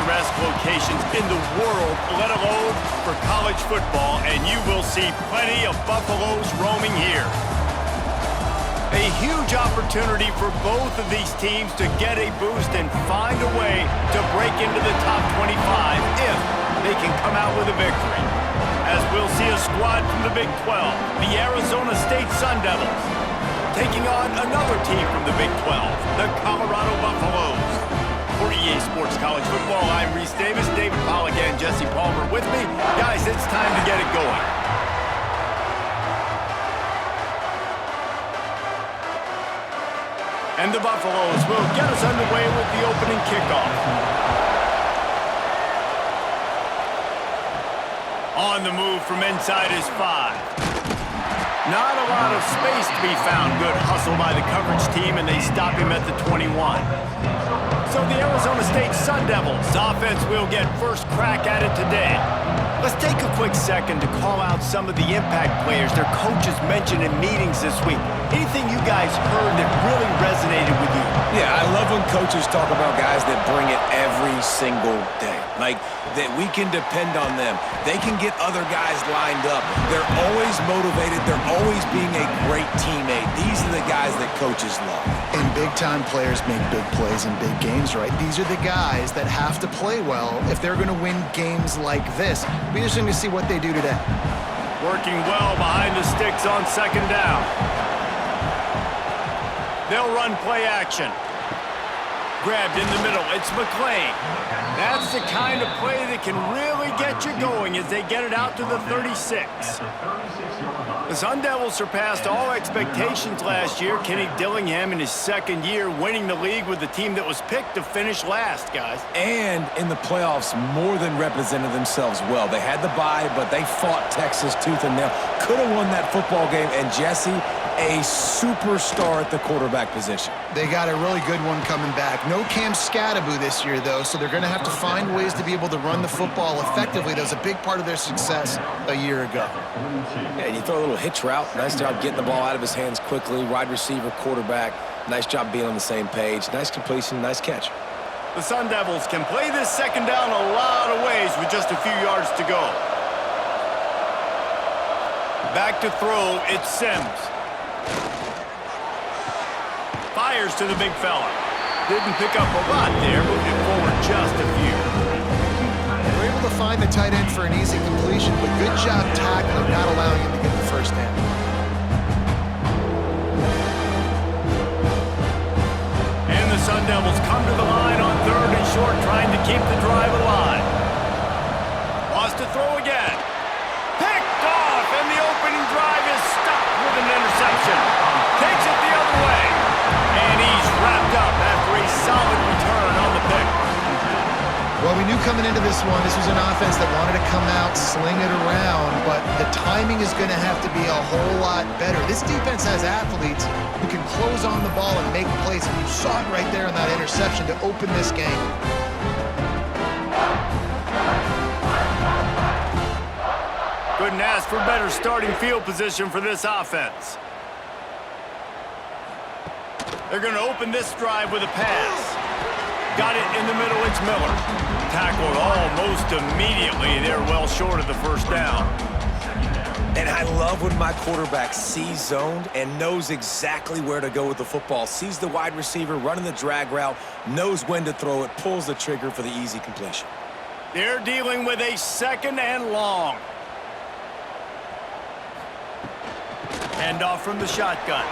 picturesque locations in the world, let alone for college football, and you will see plenty of Buffaloes roaming here. A huge opportunity for both of these teams to get a boost and find a way to break into the top 25 if they can come out with a victory. As we'll see a squad from the Big 12, the Arizona State Sun Devils, taking on another team from the Big 12, the Colorado Buffaloes. For EA Sports College Football, I'm Reese Davis, David Pollack, and Jesse Palmer with me. Guys, it's time to get it going. And the Buffaloes will get us underway with the opening kickoff. On the move from inside is 5. Not a lot of space to be found. Good hustle by the coverage team, and they stop him at the 21. So the Arizona State Sun Devils offense will get first crack at it today. Let's take a quick second to call out some of the impact players their coaches mentioned in meetings this week. Anything you guys heard that really resonated with you? Yeah, I love when coaches talk about guys that bring it every single day. Like, that we can depend on them. They can get other guys lined up. They're always motivated. They're always being a great teammate. These are the guys that coaches love. And big-time players make big plays in big games, right? These are the guys that have to play well if they're going to win games like this. Be interesting to see what they do today. Working well behind the sticks on second down. They'll run play action. Grabbed in the middle, it's McClain. That's the kind of play that can really get you going as they get it out to the 36. The Sun Devils surpassed all expectations last year. Kenny Dillingham in his second year winning the league with the team that was picked to finish last, guys. And in the playoffs, more than represented themselves well. They had the bye, but they fought Texas tooth and nail. Could have won that football game, and Jesse, a superstar at the quarterback position. They got a really good one coming back. No Cam Scattaboo this year, though, so they're going to have to find ways to be able to run the football effectively. That was a big part of their success a year ago. And you throw a little hitch route. Nice job getting the ball out of his hands quickly. Wide receiver, quarterback. Nice job being on the same page. Nice completion, nice catch. The Sun Devils can play this second down a lot of ways with just a few yards to go. Back to throw, it's Sims. Fires to the big fella. Didn't pick up a lot there, moving forward just a few. They were able to find the tight end for an easy completion, but good job tackling, not allowing him to get the first down. And the Sun Devils come to the line on third and short, trying to keep the drive alive. Wants to throw again. Picked off, and the opening drive is stopped with an interception. Takes it the other way. And he's wrapped up after a solid return on the pick. Well, we knew coming into this one, this was an offense that wanted to come out, sling it around, but the timing is going to have to be a whole lot better. This defense has athletes who can close on the ball and make plays, and you saw it right there in that interception to open this game. Couldn't ask for better starting field position for this offense. They're going to open this drive with a pass. Got it in the middle, it's Miller. Tackled almost immediately. They're well short of the first down. And I love when my quarterback sees zoned and knows exactly where to go with the football. Sees the wide receiver running the drag route, knows when to throw it, pulls the trigger for the easy completion. They're dealing with a second and long. Handoff from the shotgun.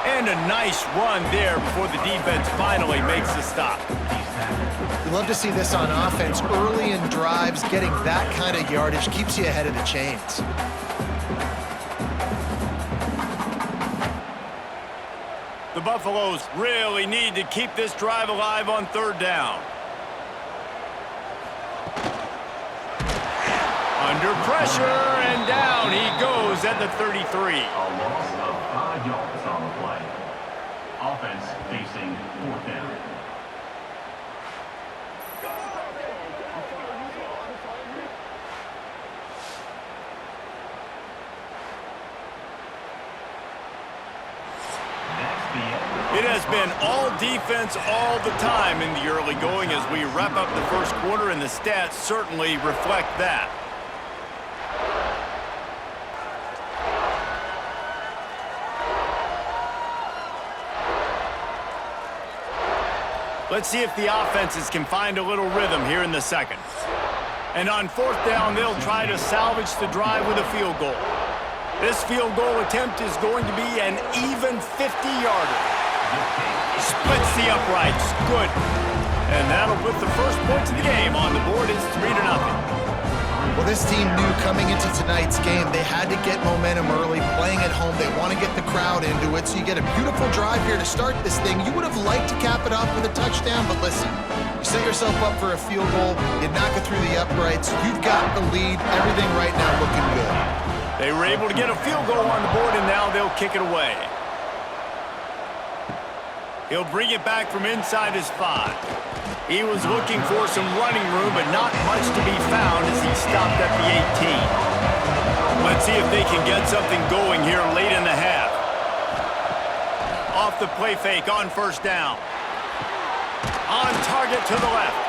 And a nice run there before the defense finally makes the stop. You love to see this on offense. Early in drives, getting that kind of yardage keeps you ahead of the chains. The Buffaloes really need to keep this drive alive on third down. Under pressure, and down he goes at the 33. A loss of 5 yards on the play. Offense facing fourth down. That's the end. It has been all defense all the time in the early going as we wrap up the first quarter, and the stats certainly reflect that. Let's see if the offenses can find a little rhythm here in the second. And on fourth down, they'll try to salvage the drive with a field goal. This field goal attempt is going to be an even 50-yarder. Splits the uprights. Good. And that'll put the first points of the game on the board. It's 3-0. Well, this team knew coming into tonight's game they had to get momentum early, playing at home. They want to get the crowd into it, so you get a beautiful drive here to start this thing. You would have liked to cap it off with a touchdown, but listen, you set yourself up for a field goal, you knock it through the uprights, you've got the lead, everything right now looking good. They were able to get a field goal on the board, and now they'll kick it away. He'll bring it back from inside his 5. He was looking for some running room, but not much to be found as he stopped at the 18. Let's see if they can get something going here late in the half. Off the play fake on first down. On target to the left.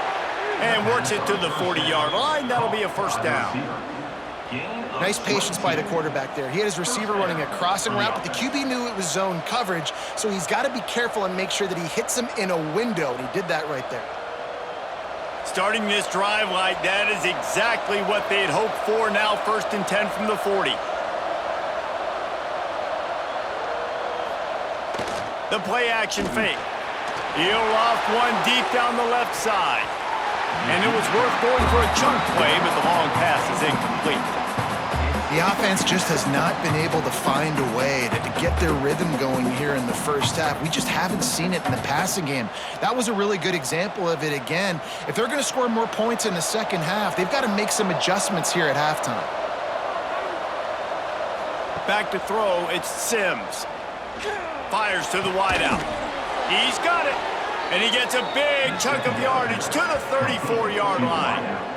And works it to the 40-yard line. That'll be a first down. Nice patience by the quarterback there. He had his receiver running a crossing route, but the QB knew it was zone coverage, so he's got to be careful and make sure that he hits him in a window, and he did that right there. Starting this drive like that is exactly what they had hoped for. Now 1st and 10 from the 40. The play action fake. He'll loft one deep down the left side. And it was worth going for a chunk play, but the long pass is incomplete. The offense just has not been able to find a way to get their rhythm going here in the first half. We just haven't seen it in the passing game. That was a really good example of it again. If they're going to score more points in the second half, they've got to make some adjustments here at halftime. Back to throw, it's Sims. Fires to the wideout. He's got it. And he gets a big chunk of yardage to the 34-yard line.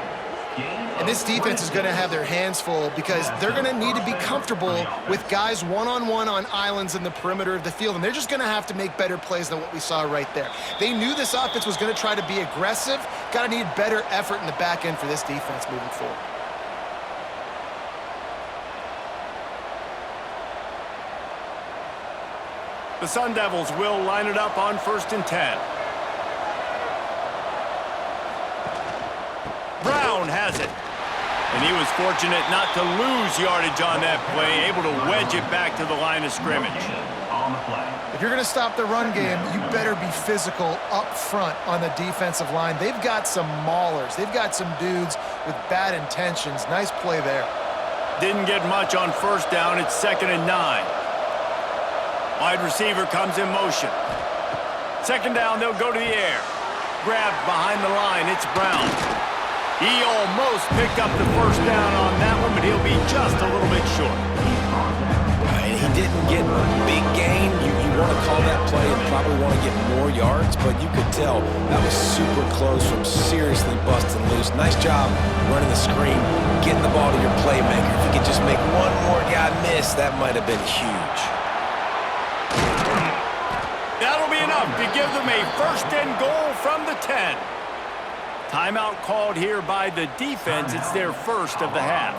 And this defense is going to have their hands full because they're going to need to be comfortable with guys one-on-one on islands in the perimeter of the field, and they're just going to have to make better plays than what we saw right there. They knew this offense was going to try to be aggressive. Got to need better effort in the back end for this defense moving forward. The Sun Devils will line it up on 1st and 10. Brown has it. And he was fortunate not to lose yardage on that play, able to wedge it back to the line of scrimmage. If you're going to stop the run game, you better be physical up front on the defensive line. They've got some maulers. They've got some dudes with bad intentions. Nice play there. Didn't get much on first down. It's 2nd and 9. Wide receiver comes in motion. 2nd down, they'll go to the air. Grabbed behind the line, it's Brown. He almost picked up the first down on that one, but he'll be just a little bit short. And he didn't get a big gain. You want to call that play and probably want to get more yards, but you could tell that was super close from seriously busting loose. Nice job running the screen, getting the ball to your playmaker. If you could just make one more guy miss, that might have been huge. That'll be enough to give them a 1st and goal from the 10. Timeout called here by the defense. It's their first of the half.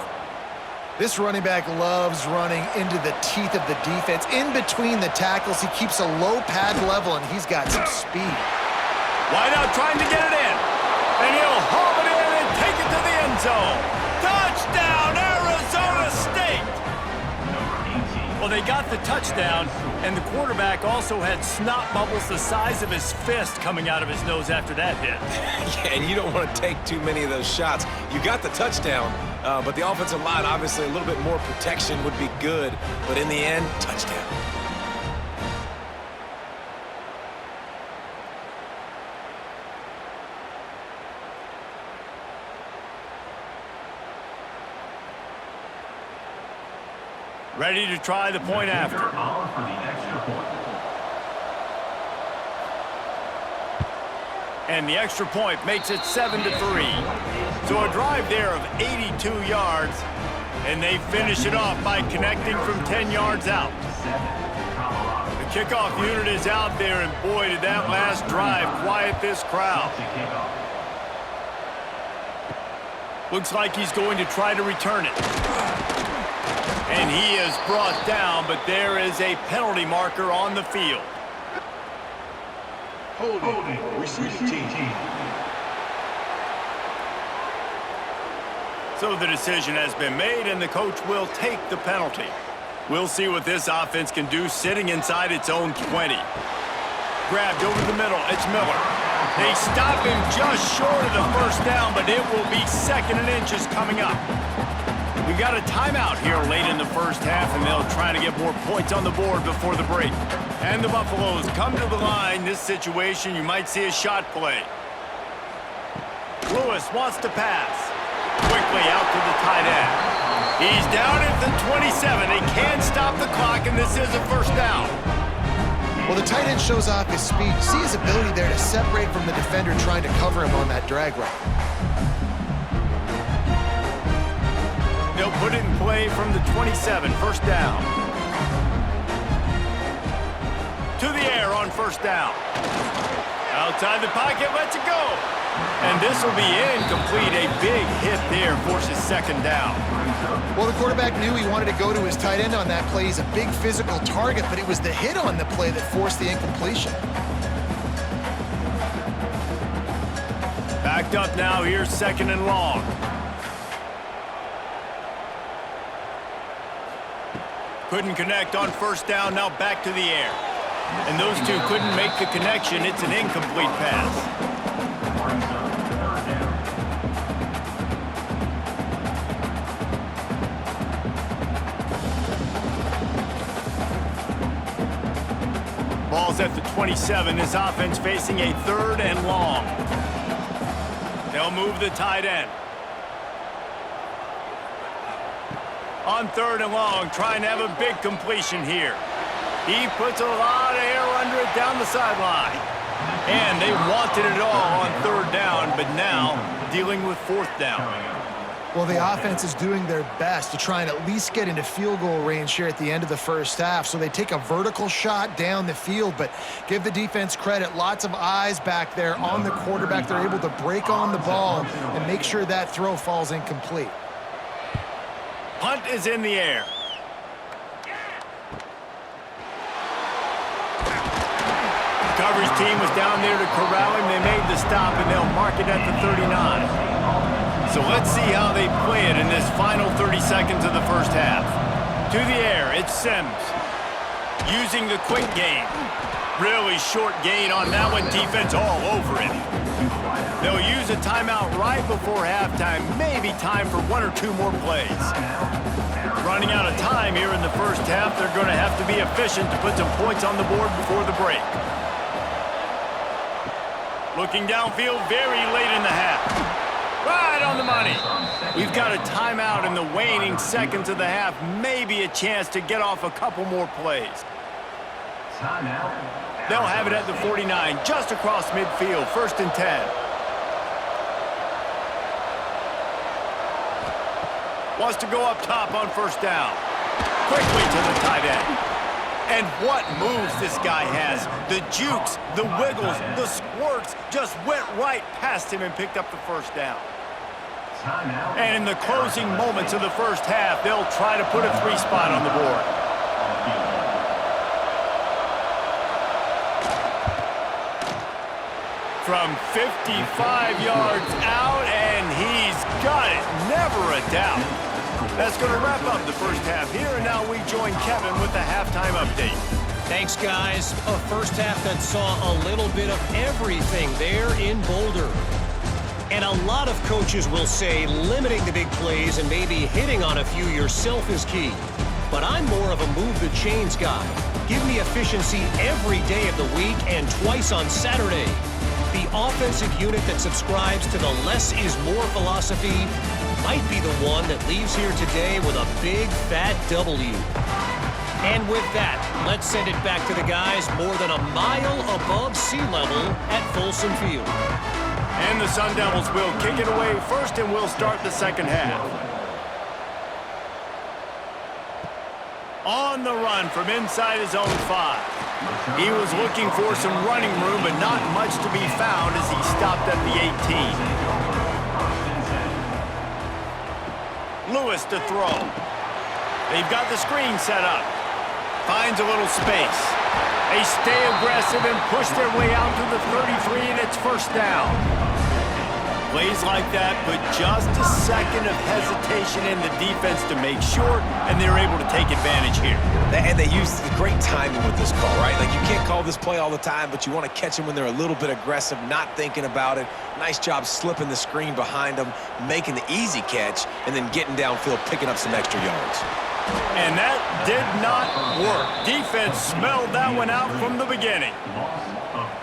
This running back loves running into the teeth of the defense. In between the tackles, he keeps a low pad level, and he's got some speed. Wideout trying to get it in. And he'll haul it in and take it to the end zone. Touchdown, Arizona State! Well, they got the touchdown, and the quarterback also had snot bubbles the size of his fist coming out of his nose after that hit. Yeah, and you don't want to take too many of those shots. You got the touchdown, but the offensive line, obviously, a little bit more protection would be good. But in the end, touchdown. Ready to try the point after. And the extra point makes it 7-3. So a drive there of 82 yards, and they finish it off by connecting from 10 yards out. The Kickoff unit is out there, and boy, did that last drive quiet this crowd. Looks like he's going to try to return it. And he is brought down, but there is a penalty marker on the field. Holding. Receiving team. So the decision has been made, and the coach will take the penalty. We'll see what this offense can do sitting inside its own 20. Grabbed over the middle. It's Miller. They stop him just short of the first down, but it will be 2nd and inches coming up. We got a timeout here late in the first half, and they'll try to get more points on the board before the break. And the Buffaloes come to the line. This situation, you might see a shot play. Lewis wants to pass. Quickly out to the tight end. He's down at the 27. They can't stop the clock, and this is a first down. Well, the tight end shows off his speed. You see his ability there to separate from the defender trying to cover him on that drag route. They'll put it in play from the 27, first down. To the air on first down. Outside the pocket, lets it go. And this will be incomplete. A big hit there forces 2nd down. Well, the quarterback knew he wanted to go to his tight end on that play. He's a big physical target, but it was the hit on the play that forced the incompletion. Backed up now, here's 2nd and long. Couldn't connect on first down, now back to the air. And those two couldn't make the connection. It's an incomplete pass. Ball's at the 27. This offense facing a 3rd and long. They'll move the tight end. On 3rd and long, trying to have a big completion here. He puts a lot of air under it down the sideline. And they wanted it all on 3rd down, but now dealing with 4th down. Well, the offense is doing their best to try and at least get into field goal range here at the end of the first half. So they take a vertical shot down the field, but give the defense credit. Lots of eyes back there on the quarterback. They're able to break on the ball and make sure that throw falls incomplete. Punt is in the air. The coverage team was down there to corral him. They made the stop, and they'll mark it at the 39. So let's see how they play it in this final 30 seconds of the first half. To the air, it's Sims. Using the quick game. Really short gain on that one. Defense all over it. They'll use a timeout right before halftime. Maybe time for 1 or 2 more plays. Running out of time here in the first half. They're going to have to be efficient to put some points on the board before the break. Looking downfield very late in the half. Right on the money. We've got a timeout in the waning seconds of the half. Maybe a chance to get off a couple more plays. They'll have it at the 49, just across midfield, 1st and 10. Wants to go up top on first down. Quickly to the tight end. And what moves this guy has. The jukes, the wiggles, the squirts just went right past him and picked up the first down. And in the closing moments of the first half, they'll try to put a 3 spot on the board. From 55 yards out, and he's got it. Never a doubt. That's going to wrap up the first half here, and now we join Kevin with the halftime update. Thanks, guys. A first half that saw a little bit of everything there in Boulder. And a lot of coaches will say limiting the big plays and maybe hitting on a few yourself is key. But I'm more of a move the chains guy. Give me efficiency every day of the week and twice on Saturday. The offensive unit that subscribes to the less is more philosophy might be the one that leaves here today with a big fat W. And with that, let's send it back to the guys more than a mile above sea level at Folsom Field. And the Sun Devils will kick it away first, and we'll start the second half. On the run from inside his own 5. He was looking for some running room, but not much to be found as he stopped at the 18. Lewis to throw. They've got the screen set up. Finds a little space. They stay aggressive and push their way out to the 33, and it's first down. Plays like that put just a second of hesitation in the defense to make sure, and they're able to take advantage here. And they used great timing with this call, right? Like, you can't call this play all the time, but you want to catch them when they're a little bit aggressive, not thinking about it. Nice job slipping the screen behind them, making the easy catch, and then getting downfield, picking up some extra yards. And that did not work. Defense smelled that one out from the beginning.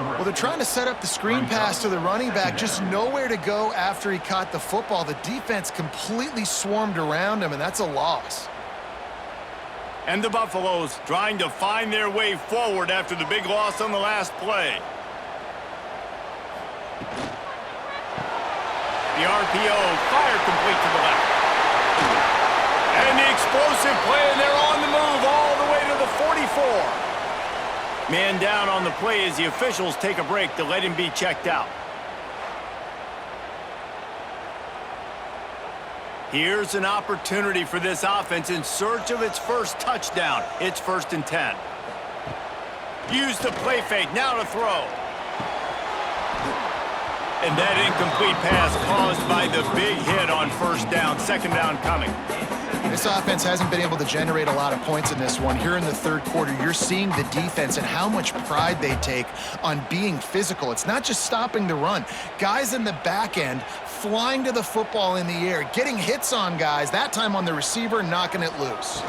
Well, they're trying to set up the screen pass to the running back, just nowhere to go after he caught the football. The defense completely swarmed around him, and that's a loss. And the Buffaloes trying to find their way forward after the big loss on the last play. The RPO, fire complete to the left. And the explosive play, and they're on the move all the way to the 44. Man down on the play as the officials take a break to let him be checked out. Here's an opportunity for this offense in search of its first touchdown. It's 1st and 10. Use the play fake, now to throw. And that incomplete pass caused by the big hit on first down. 2nd down coming. This offense hasn't been able to generate a lot of points in this one. Here in the 3rd quarter, you're seeing the defense and how much pride they take on being physical. It's not just stopping the run. Guys in the back end flying to the football in the air, getting hits on guys, that time on the receiver, knocking it loose.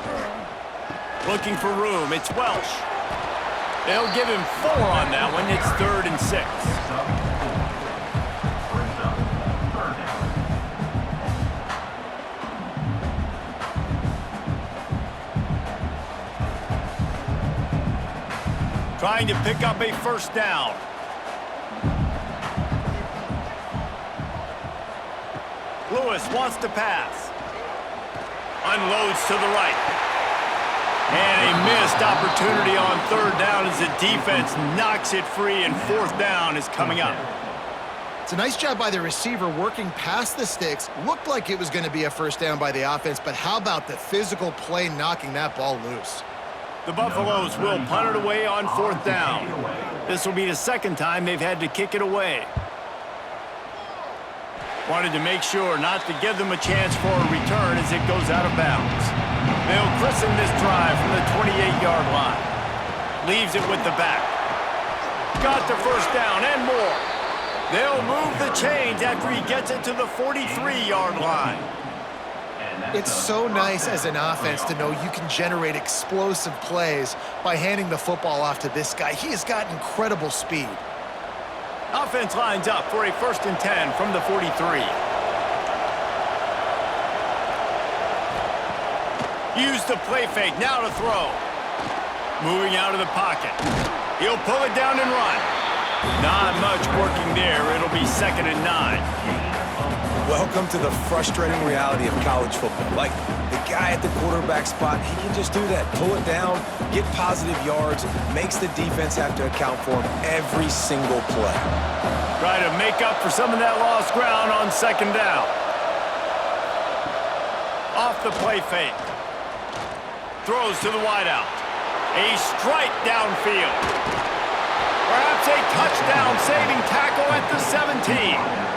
Looking for room. It's Welsh. They'll give him 4 on that one. It's 3rd and 6. Trying to pick up a first down. Lewis wants to pass. Unloads to the right. And a missed opportunity on 3rd down as the defense knocks it free, and 4th down is coming up. It's a nice job by the receiver working past the sticks. Looked like it was going to be a first down by the offense, but how about the physical play knocking that ball loose? The Buffaloes will punt it away on 4th down. This will be the 2nd time they've had to kick it away. Wanted to make sure not to give them a chance for a return as it goes out of bounds. They'll christen this drive from the 28-yard line. Leaves it with the back. Got the first down and more. They'll move the chains after he gets it to the 43-yard line. It's so nice as an offense to know you can generate explosive plays by handing the football off to this guy. He has got incredible speed. Offense lines up for a 1st and 10 from the 43. Use the play fake, now to throw. Moving out of the pocket. He'll pull it down and run. Not much working there. It'll be 2nd and 9. Welcome to the frustrating reality of college football. Like, the guy at the quarterback spot, he can just do that. Pull it down, get positive yards, makes the defense have to account for him every single play. Try to make up for some of that lost ground on 2nd down. Off the play fake. Throws to the wideout. A strike downfield. Perhaps a touchdown-saving tackle at the 17.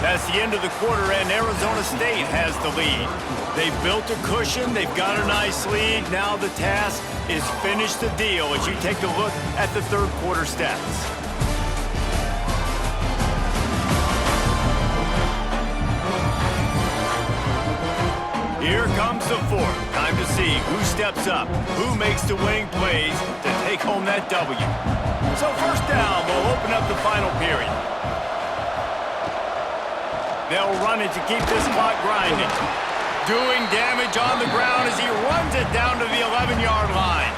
That's the end of the quarter, and Arizona State has the lead. They've built a cushion. They've got a nice lead. Now the task is finish the deal as you take a look at the 3rd quarter stats. Here comes the 4th. Time to see who steps up, who makes the winning plays to take home that W. So 1st down will open up the final period. They'll run it to keep this clock grinding. Doing damage on the ground as he runs it down to the 11-yard line.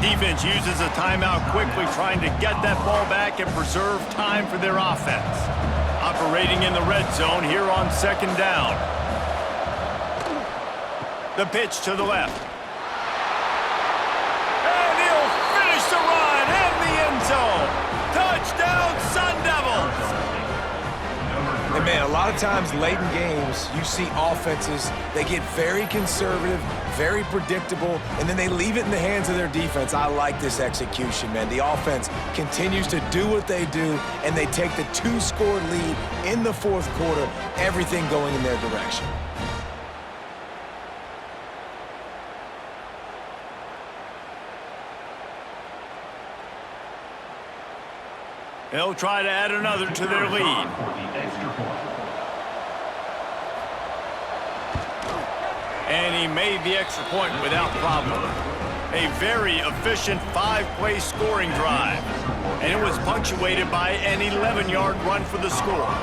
Defense uses a timeout quickly, trying to get that ball back and preserve time for their offense. Operating in the red zone here on second down. The pitch to the left. And he'll finish the run in the end zone. Touchdown, Sun Devils! And man, a lot of times late in games, you see offenses, they get very conservative, very predictable, and then they leave it in the hands of their defense. I like this execution, man. The offense continues to do what they do, and they take the 2-score lead in the fourth quarter, everything going in their direction. They'll try to add another to their lead. And he made the extra point without problem. A very efficient 5-play scoring drive. And it was punctuated by an 11-yard run for the score.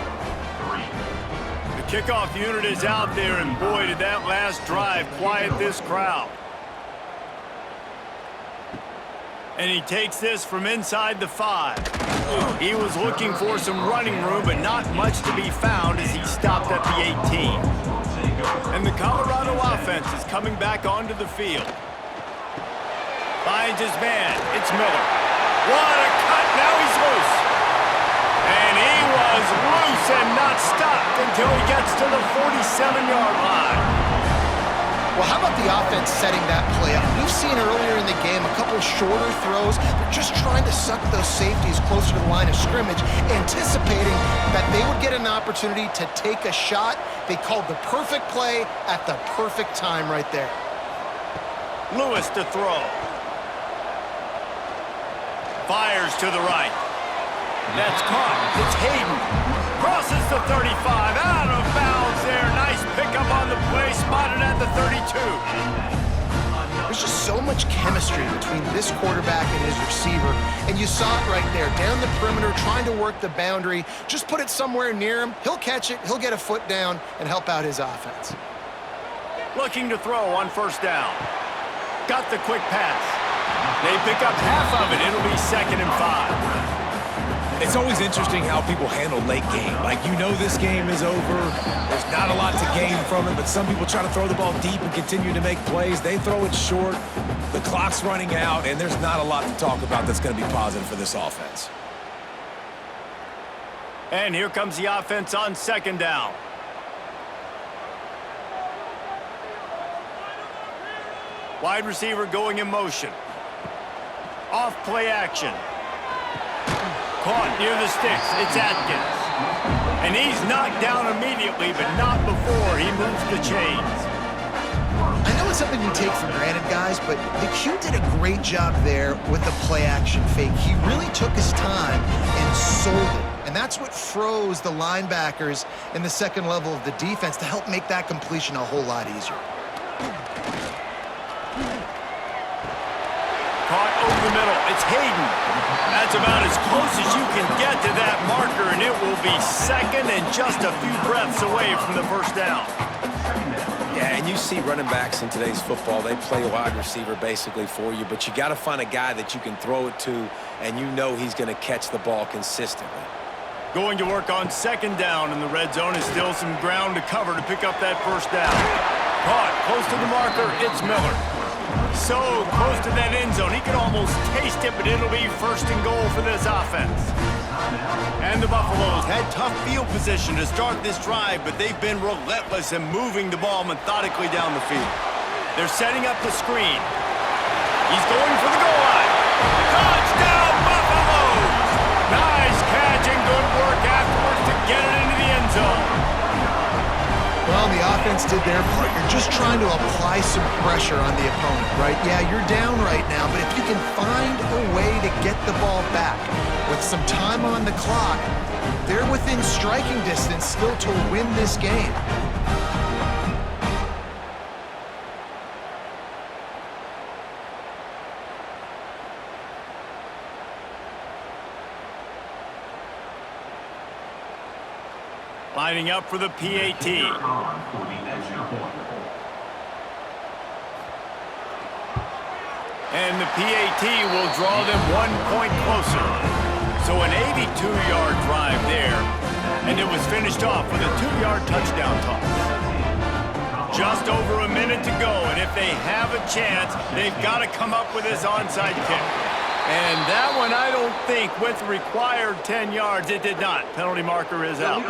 The kickoff unit is out there, and boy, did that last drive quiet this crowd. And he takes this from inside the 5. He was looking for some running room, but not much to be found as he stopped at the 18. And the Colorado offense is coming back onto the field. Finds his man. It's Miller. What a cut. Now he's loose. And he was loose and not stopped until he gets to the 47-yard line. Well, how about the offense setting that play up? We've seen earlier in the game a couple shorter throws. They're just trying to suck those safeties closer to the line of scrimmage, anticipating that they would get an opportunity to take a shot. They called the perfect play at the perfect time right there. Lewis to throw. Fires to the right. That's caught. It's Hayden. Crosses the 35. Out of bounds there. Nice pickup on the play. Spotted at the 32. There's just so much chemistry between this quarterback and his receiver. And you saw it right there. Down the perimeter, trying to work the boundary. Just put it somewhere near him. He'll catch it. He'll get a foot down and help out his offense. Looking to throw on first down. Got the quick pass. They pick up half of it. It'll be 2nd and 5. It's always interesting how people handle late game. Like, you know this game is over. There's not a lot to gain from it, but some people try to throw the ball deep and continue to make plays. They throw it short. The clock's running out, and there's not a lot to talk about that's going to be positive for this offense. And here comes the offense on second down. Wide receiver going in motion. Off play action. Caught near the sticks. It's Atkins. And he's knocked down immediately, but not before he moves the chains. I know it's something we take for granted, guys, but the Q did a great job there with the play action fake. He really took his time and sold it. And that's what froze the linebackers in the second level of the defense to help make that completion a whole lot easier. Caught over the middle. It's Hayden. That's about as close as you can get to that marker, and it will be 2nd and just a few breaths away from the first down. Yeah, and you see running backs in today's football, they play wide receiver basically for you, but you got to find a guy that you can throw it to, and you know he's going to catch the ball consistently. Going to work on second down, and the red zone is still some ground to cover to pick up that first down. Caught close to the marker. It's Miller. So close to that end zone. He can almost taste it, but it'll be 1st and goal for this offense. And the Buffaloes had tough field position to start this drive, but they've been relentless in moving the ball methodically down the field. They're setting up the screen. He's going for the goal line. Touchdown, Buffaloes! Nice catch and good work afterwards to get it into the end zone. Well, the offense did their part. You're just trying to apply some pressure on the opponent, right? Yeah, you're down right now, but if you can find a way to get the ball back with some time on the clock, they're within striking distance still to win this game. Lining up for the PAT. and the PAT will draw them 1 point closer. So an 82-yard drive there, and it was finished off with a 2-yard touchdown toss. Just over a minute to go, and if they have a chance, they've got to come up with this onside kick. And that one, I don't think, with required 10 yards, it did not. Penalty marker is out.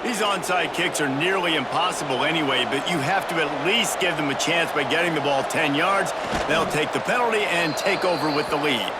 These onside kicks are nearly impossible anyway, but you have to at least give them a chance by getting the ball 10 yards. They'll take the penalty and take over with the lead.